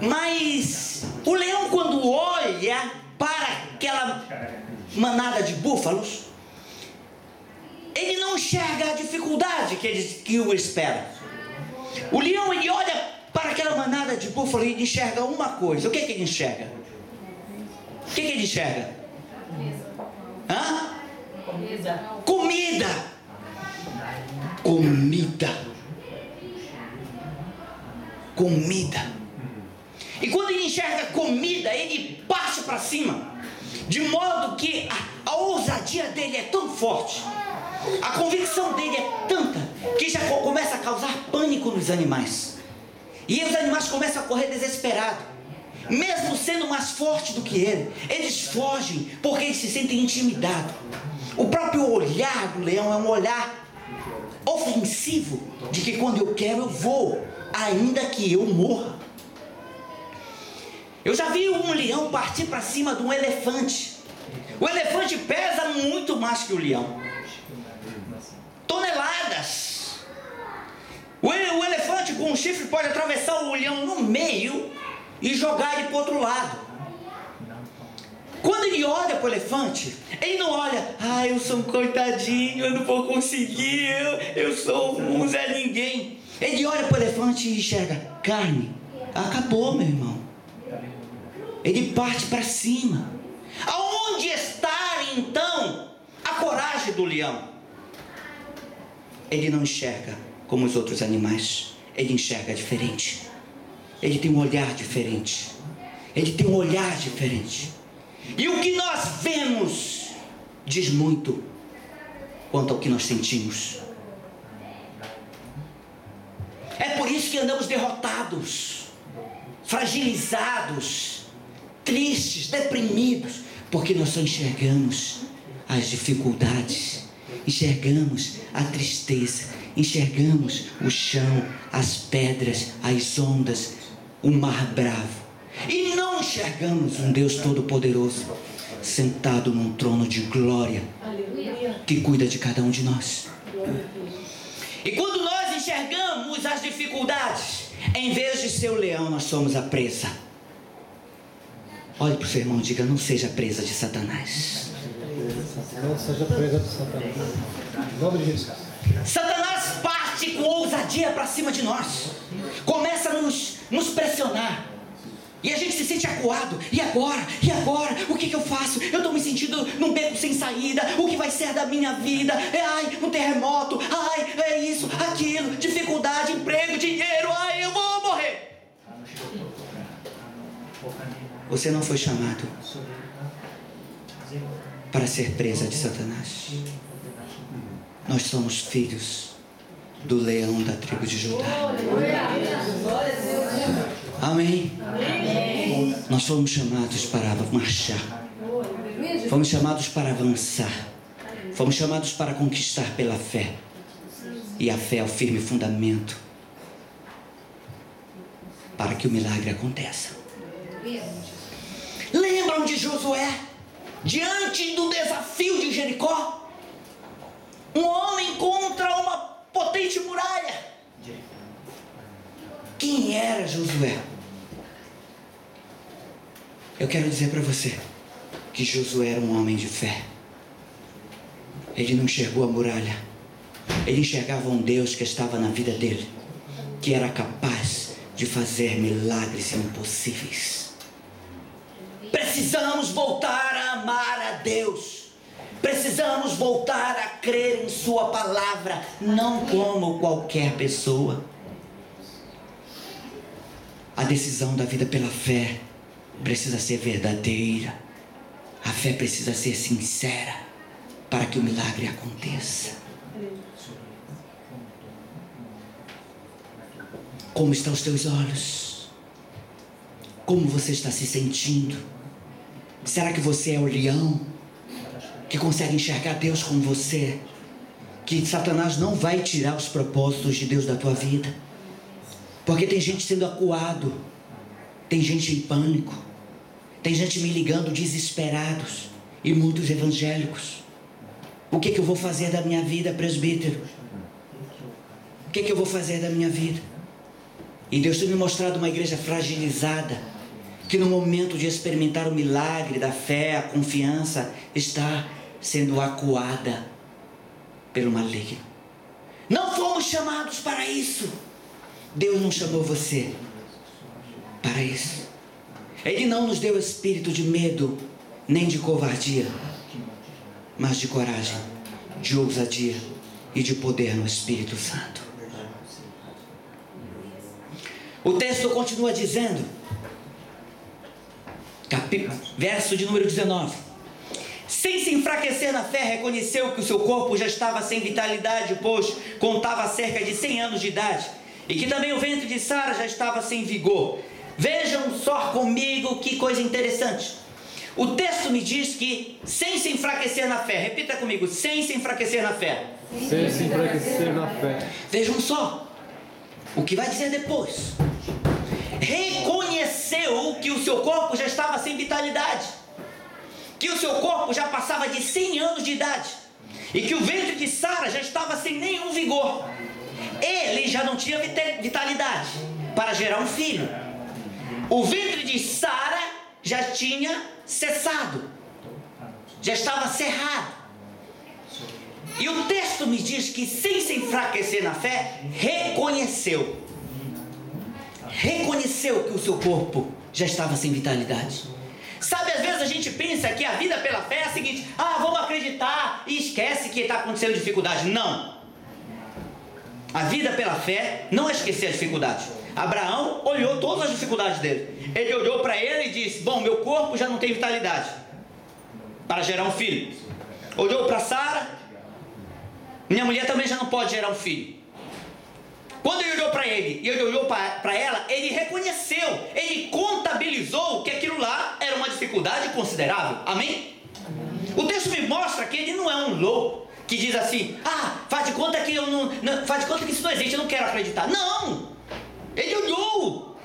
Mas o leão, quando olha para aquela manada de búfalos, ele não enxerga a dificuldade que o espera. O leão, ele olha para aquela manada de búfalos e enxerga uma coisa. O que ele enxerga? O que ele enxerga? Hã? Comida. E quando ele enxerga comida, ele parte para cima, de modo que a ousadia dele é tão forte, a convicção dele é tanta, que já começa a causar pânico nos animais. E os animais começam a correr desesperados, mesmo sendo mais forte do que ele. Eles fogem porque eles se sentem intimidados. O próprio olhar do leão é um olhar ofensivo, de que quando eu quero eu vou, ainda que eu morra. Eu já vi um leão partir para cima de um elefante. O elefante pesa muito mais que o leão, toneladas. O elefante com um chifre pode atravessar o leão no meio e jogar ele para o outro lado. Quando ele olha para o elefante, ele não olha, eu sou um coitadinho, eu não vou conseguir, eu sou um Zé Ninguém. Ele olha para o elefante e enxerga carne. Acabou, meu irmão. Ele parte para cima. Aonde está então a coragem do leão? Ele não enxerga como os outros animais. Ele enxerga diferente. Ele tem um olhar diferente. Ele tem um olhar diferente. E o que nós vemos diz muito quanto ao que nós sentimos. É por isso que andamos derrotados, fragilizados, tristes, deprimidos, porque nós só enxergamos as dificuldades, enxergamos a tristeza, enxergamos o chão, as pedras, as ondas, o mar bravo, e não enxergamos um Deus Todo-Poderoso sentado num trono de glória que cuida de cada um de nós. E quando nós enxergamos as dificuldades, em vez de ser o leão, nós somos a presa. Olhe para o seu irmão e diga: não seja presa de Satanás. Não seja presa de Satanás. Em nome de Jesus. Satanás parte com ousadia para cima de nós, começa a nos pressionar, e a gente se sente acuado. E agora? O que eu faço? Eu estou me sentindo num beco sem saída. O que vai ser da minha vida? Um terremoto. É isso, aquilo, dificuldade, emprego, dinheiro. Eu vou morrer. Você não foi chamado para ser presa de Satanás. Nós somos filhos do leão da tribo de Judá. Amém? Nós fomos chamados para marchar. Fomos chamados para avançar. Fomos chamados para conquistar pela fé. E a fé é o firme fundamento para que o milagre aconteça. Lembram de Josué? Diante do desafio de Jericó, um homem contra uma potente muralha. Quem era Josué? Eu quero dizer para você que Josué era um homem de fé. Ele não enxergou a muralha. Ele enxergava um Deus que estava na vida dele, que era capaz de fazer milagres impossíveis. Precisamos voltar a amar a Deus. Precisamos voltar a crer em Sua palavra, não como qualquer pessoa. A decisão da vida pela fé precisa ser verdadeira. A fé precisa ser sincera para que o milagre aconteça. Como estão os teus olhos? Como você está se sentindo? Será que você é o leão que consegue enxergar Deus com você? Que Satanás não vai tirar os propósitos de Deus da tua vida? Porque tem gente sendo acuado, tem gente em pânico, tem gente me ligando desesperados, e muitos evangélicos. O que eu vou fazer da minha vida, presbítero? O que eu vou fazer da minha vida? E Deus tem me mostrado uma igreja fragilizada, que no momento de experimentar o milagre da fé, a confiança, está sendo acuada pelo maligno. Não fomos chamados para isso. Deus não chamou você para isso. Ele não nos deu espírito de medo, nem de covardia, mas de coragem, de ousadia e de poder no Espírito Santo. O texto continua dizendo, verso de número 19: sem se enfraquecer na fé, reconheceu que o seu corpo já estava sem vitalidade, pois contava cerca de 100 anos de idade, e que também o ventre de Sara já estava sem vigor. Vejam só comigo que coisa interessante. O texto me diz que sem se enfraquecer na fé. Repita comigo: sem se enfraquecer na fé. Sem se enfraquecer na fé. Vejam só o que vai dizer depois. Reconheceu que o seu corpo já estava sem vitalidade, que o seu corpo já passava de 100 anos de idade, e que o ventre de Sara já estava sem nenhum vigor. Ele já não tinha vitalidade para gerar um filho. O ventre de Sara já tinha cessado, já estava cerrado. E o texto me diz que, sem se enfraquecer na fé, reconheceu que o seu corpo já estava sem vitalidade. Sabe, às vezes a gente pensa que a vida pela fé é a seguinte: vamos acreditar e esquece que está acontecendo dificuldade. Não. A vida pela fé não é esquecer a dificuldade. Abraão olhou todas as dificuldades dele. Ele olhou para ele e disse: bom, meu corpo já não tem vitalidade para gerar um filho. Olhou para Sara: minha mulher também já não pode gerar um filho. Quando ele olhou para ele e ele olhou para ela, ele reconheceu, ele contabilizou que aquilo lá era uma dificuldade considerável. Amém? O texto me mostra que ele não é um louco que diz assim: faz de conta que faz de conta que isso não existe, eu não quero acreditar. Não! Ele olhou,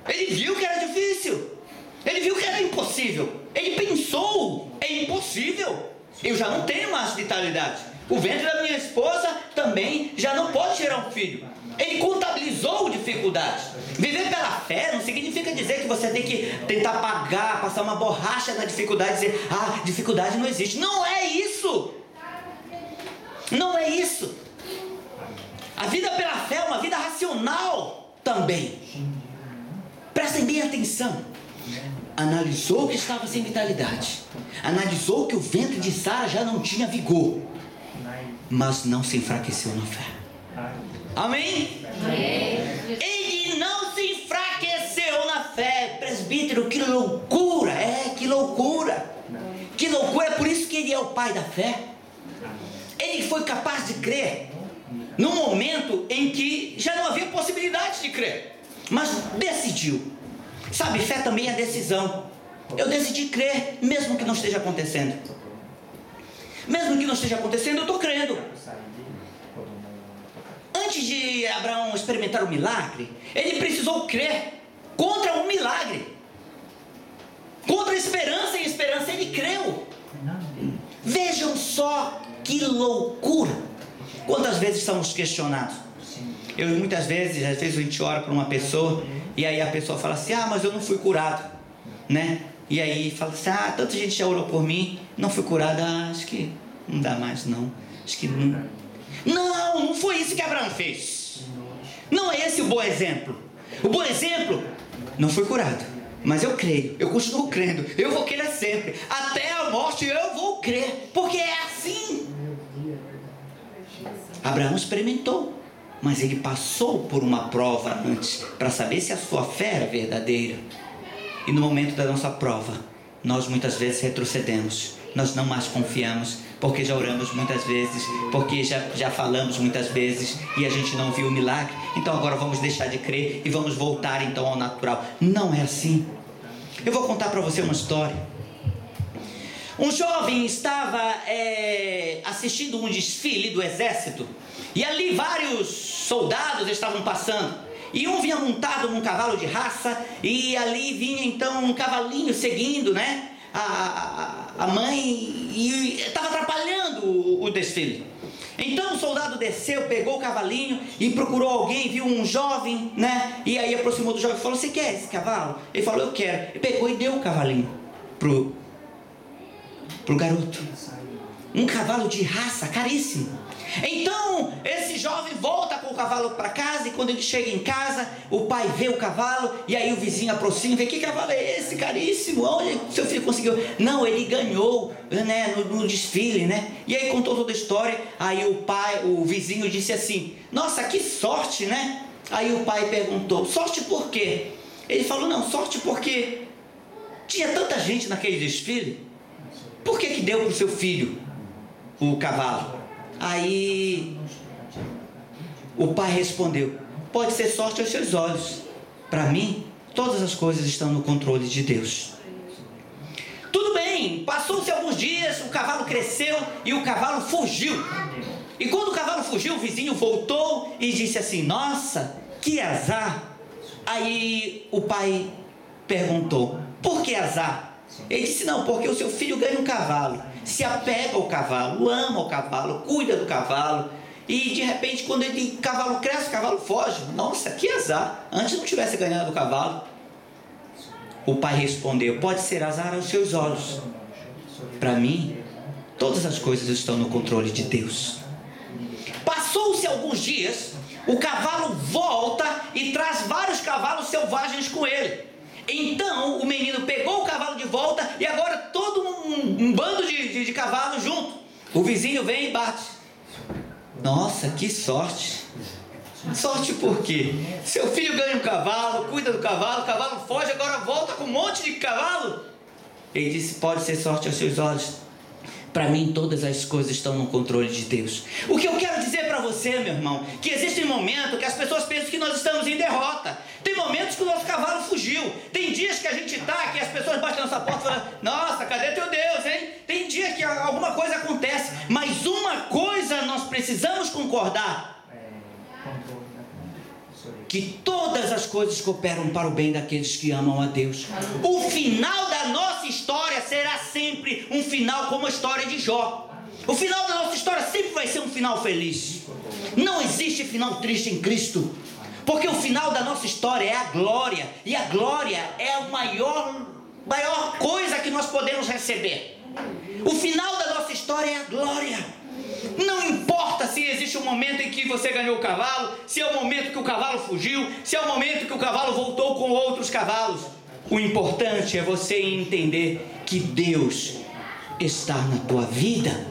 ele viu que era difícil, ele viu que era impossível, ele pensou: é impossível, eu já não tenho mais vitalidade, o ventre da minha esposa também já não pode gerar um filho. Ele contabilizou dificuldades. Viver pela fé não significa dizer que você tem que tentar passar uma borracha na dificuldade e dizer: dificuldade não existe. Não é isso. Não é isso. A vida pela fé é uma vida racional também. Prestem bem atenção. Analisou que estava sem vitalidade, analisou que o ventre de Sara já não tinha vigor, mas não se enfraqueceu na fé. Amém? Ele não se enfraqueceu na fé. Presbítero, que loucura. Que loucura. Que loucura. É por isso que ele é o pai da fé. Ele foi capaz de crer num momento em que já não havia possibilidade de crer, mas decidiu. Sabe, fé também é decisão. Eu decidi crer, mesmo que não esteja acontecendo. Mesmo que não esteja acontecendo, eu estou crendo. Antes de Abraão experimentar o milagre, ele precisou crer contra o milagre, contra a esperança, e a esperança ele creu. Vejam só que loucura. Quantas vezes somos questionados? Muitas vezes, às vezes a gente ora por uma pessoa, e aí a pessoa fala assim: mas eu não fui curado, né? E aí fala assim: tanta gente já orou por mim, não fui curado. Acho que não dá mais não. Acho que não. Não foi isso que Abraão fez. Não é esse o bom exemplo. O bom exemplo: não fui curado, mas eu creio, eu continuo crendo, eu vou crer sempre, até a morte eu vou crer, porque é assim. Abraão experimentou, mas ele passou por uma prova antes, para saber se a sua fé era verdadeira. E no momento da nossa prova, nós muitas vezes retrocedemos, nós não mais confiamos, porque já oramos muitas vezes, porque já falamos muitas vezes, e a gente não viu o milagre, então agora vamos deixar de crer, e vamos voltar então ao natural. Não é assim. Eu vou contar para você uma história. Um jovem estava assistindo um desfile do exército, e ali vários soldados estavam passando, e um vinha montado num cavalo de raça, e ali vinha então um cavalinho seguindo, né, a mãe, e estava atrapalhando o desfile. Então o soldado desceu, pegou o cavalinho e procurou alguém, viu um jovem, né? E aí aproximou do jovem e falou: você quer esse cavalo? Ele falou: eu quero. E pegou e deu o cavalinho pro garoto. Um cavalo de raça, caríssimo. Então esse jovem volta com o cavalo para casa, e quando ele chega em casa, o pai vê o cavalo, e aí o vizinho aproxima e vê: que cavalo é esse, caríssimo? Olha, seu filho conseguiu. Não, ele ganhou, né, no desfile, né? E aí contou toda a história. Aí o vizinho disse assim: nossa, que sorte, né? Aí o pai perguntou: sorte por quê? Ele falou: não, sorte porque tinha tanta gente naquele desfile. Por que deu para o seu filho o cavalo? Aí o pai respondeu: pode ser sorte aos seus olhos. Para mim, todas as coisas estão no controle de Deus. Tudo bem, passou-se alguns dias, o cavalo cresceu e o cavalo fugiu. E quando o cavalo fugiu, o vizinho voltou e disse assim: nossa, que azar. Aí o pai perguntou: por que azar? Ele disse: não, porque o seu filho ganha um cavalo, se apega ao cavalo, ama o cavalo, cuida do cavalo, e de repente quando o cavalo cresce, o cavalo foge. Nossa, que azar, antes não tivesse ganhado o cavalo. O pai respondeu: pode ser azar aos seus olhos. Para mim, todas as coisas estão no controle de Deus. Passou-se alguns dias, o cavalo volta e traz vários cavalos selvagens com ele. Então o menino pegou o cavalo de volta, e agora todo um bando de cavalos junto. O vizinho vem e bate. Nossa, que sorte. Sorte por quê? Seu filho ganha um cavalo, cuida do cavalo, o cavalo foge, agora volta com um monte de cavalo. Ele disse: pode ser sorte aos seus olhos. Para mim, todas as coisas estão no controle de Deus. O que eu quero dizer para você, meu irmão, que existem momentos que as pessoas pensam que nós estamos em derrota. Tem momentos que o nosso cavalo fugiu. Tem dias que a gente está, que as pessoas batem na nossa porta e falam: nossa, cadê teu Deus, hein? Tem dia que alguma coisa acontece. Mas uma coisa nós precisamos concordar: que todas as coisas cooperam para o bem daqueles que amam a Deus. O final da nossa história será sempre um final como a história de Jó. O final da nossa história sempre vai ser um final feliz. Não existe final triste em Cristo, porque o final da nossa história é a glória, e a glória é a maior coisa que nós podemos receber. O final da nossa história é a glória. Não importa se existe um momento em que você ganhou o cavalo, se é o momento que o cavalo fugiu, se é o momento que o cavalo voltou com outros cavalos. O importante é você entender que Deus está na tua vida.